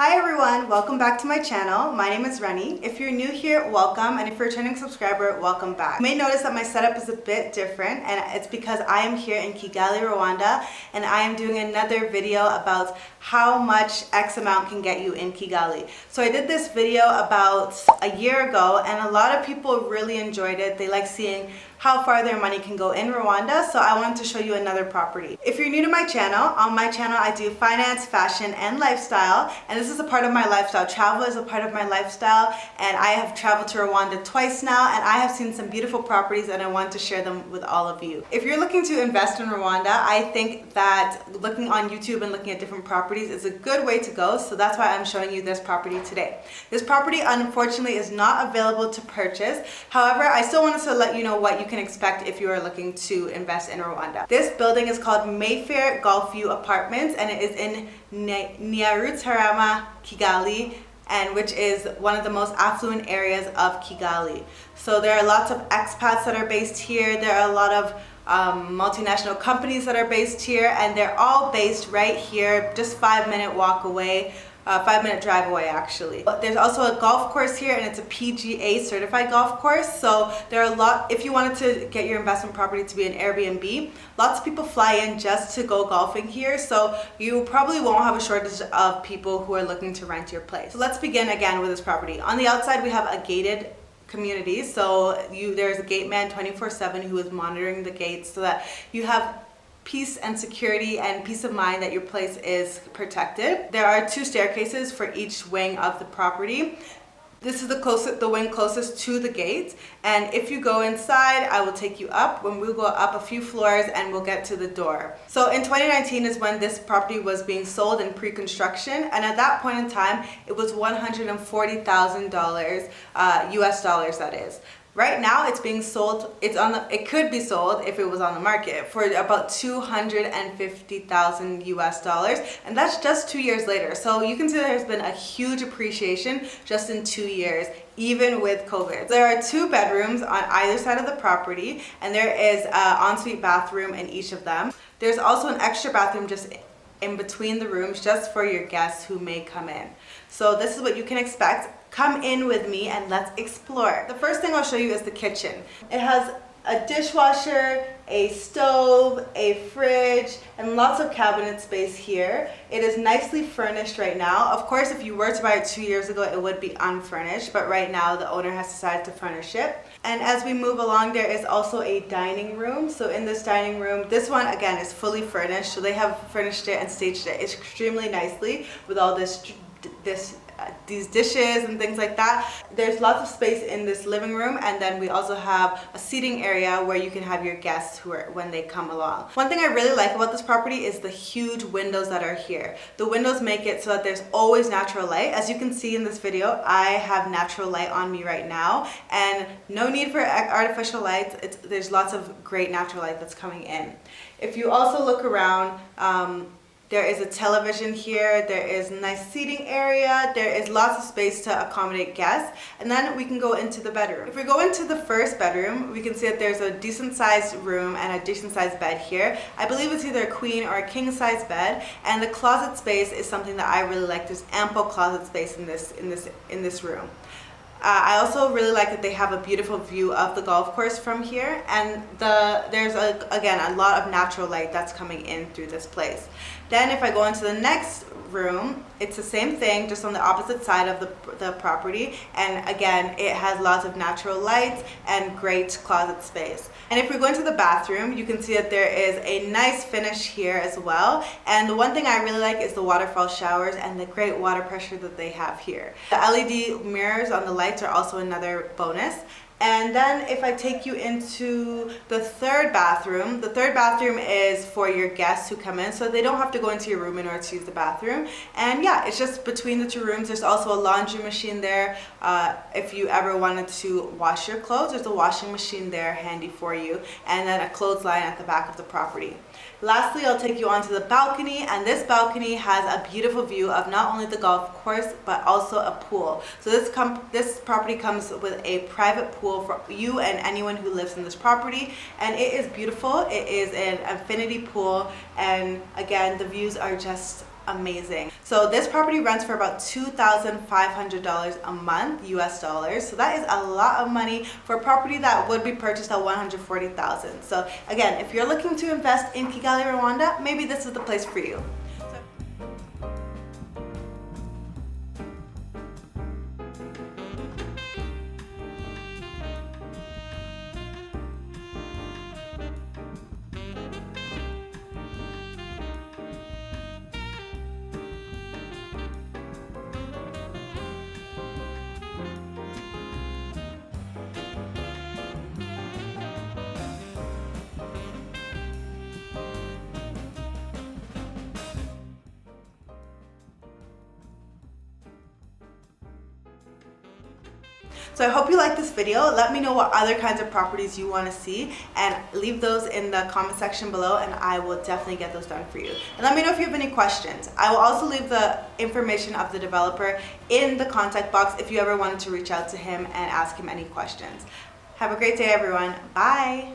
Hi everyone, welcome back to my channel. My name is Reni. If you're new here, welcome, and if you're a returning subscriber, welcome back. You may notice that my setup is a bit different, and it's because I am here in Kigali, Rwanda, and I am doing another video about how much X amount can get you in Kigali. So I did this video about a year ago, and a lot of people really enjoyed it. They like seeing how far their money can go in Rwanda, so I wanted to show you another property. If you're new to my channel, on my channel I do finance, fashion, and lifestyle, and this is a part of my lifestyle. Travel is a part of my lifestyle, and I have traveled to Rwanda twice now, and I have seen some beautiful properties, and I want to share them with all of you. If you're looking to invest in Rwanda, I think that looking on YouTube and looking at different properties is a good way to go, so that's why I'm showing you this property today. This property, unfortunately, is not available to purchase. However, I still wanted to let you know what you can expect if you are looking to invest in Rwanda. This building is called Mayfair Golfview Apartments, and it is in Nyarutarama, Kigali, and which is one of the most affluent areas of Kigali. So there are lots of expats that are based here. There are a lot of multinational companies that are based here, and they're all based right here, just 5-minute walk away. 5-minute drive away actually. But there's also a golf course here, and it's a PGA certified golf course. So there are a lot, if you wanted to get your investment property to be an Airbnb, lots of people fly in just to go golfing here. So you probably won't have a shortage of people who are looking to rent your place. So let's begin again with this property. On the outside we have a gated community. So there's a gate man 24/7 who is monitoring the gates so that you have peace and security and peace of mind that your place is protected. There are 2 staircases for each wing of the property. This is the wing closest to the gate, and if you go inside, I will take you up. When we'll go up a few floors and we'll get to the door. So in 2019 is when this property was being sold in pre-construction, and at that point in time, it was $140,000 US dollars, that is. Right now it's being sold, it could be sold if it was on the market for about $250,000 US dollars, and that's just 2 years later. So you can see there's been a huge appreciation just in 2 years, even with COVID. There are 2 bedrooms on either side of the property, and there is an ensuite bathroom in each of them. There's also an extra bathroom just in between the rooms just for your guests who may come in. So this is what you can expect. Come in with me and let's explore. The first thing I'll show you is the kitchen. It has a dishwasher, a stove, a fridge, and lots of cabinet space here. It is nicely furnished right now. Of course, if you were to buy it 2 years ago, it would be unfurnished, but right now the owner has decided to furnish it. And as we move along, there is also a dining room. So in this dining room, this one again is fully furnished. So they have furnished it and staged it extremely nicely with all these dishes and things like that. There's lots of space in this living room, and then we also have a seating area where you can have your guests when they come along. One thing I really like about this property is the huge windows that are here. The windows make it so that there's always natural light. As you can see in this video, I have natural light on me right now, and no need for artificial lights. There's lots of great natural light that's coming in. If you also look around, there is a television here, there is a nice seating area, there is lots of space to accommodate guests, and then we can go into the bedroom. If we go into the first bedroom, we can see that there's a decent sized room and a decent sized bed here. I believe it's either a queen or a king size bed, and the closet space is something that I really like. There's ample closet space in this room. I also really like that they have a beautiful view of the golf course from here, and there's again a lot of natural light that's coming in through this place. Then if I go into the next room, it's the same thing, just on the opposite side of the property, and again it has lots of natural light and great closet space. And if we go into the bathroom, you can see that there is a nice finish here as well, and the one thing I really like is the waterfall showers and the great water pressure that they have here. The LED mirrors on the lights are also another bonus. And then if I take you into the third bathroom is for your guests who come in, so they don't have to go into your room in order to use the bathroom. And yeah, it's just between the 2 rooms. There's also a laundry machine there. If you ever wanted to wash your clothes, there's a washing machine there handy for you, and then a clothesline at the back of the property. Lastly, I'll take you onto the balcony, and this balcony has a beautiful view of not only the golf course but also a pool. So this property comes with a private pool for you and anyone who lives in this property, and it is beautiful. It is an infinity pool, and again the views are just amazing. So this property rents for about $2,500 a month, US dollars. So that is a lot of money for a property that would be purchased at $140,000. So again, if you're looking to invest in Kigali, Rwanda, maybe this is the place for you. So I hope you like this video. Let me know what other kinds of properties you want to see and leave those in the comment section below, and I will definitely get those done for you. And let me know if you have any questions. I will also leave the information of the developer in the contact box if you ever wanted to reach out to him and ask him any questions. Have a great day, everyone. Bye.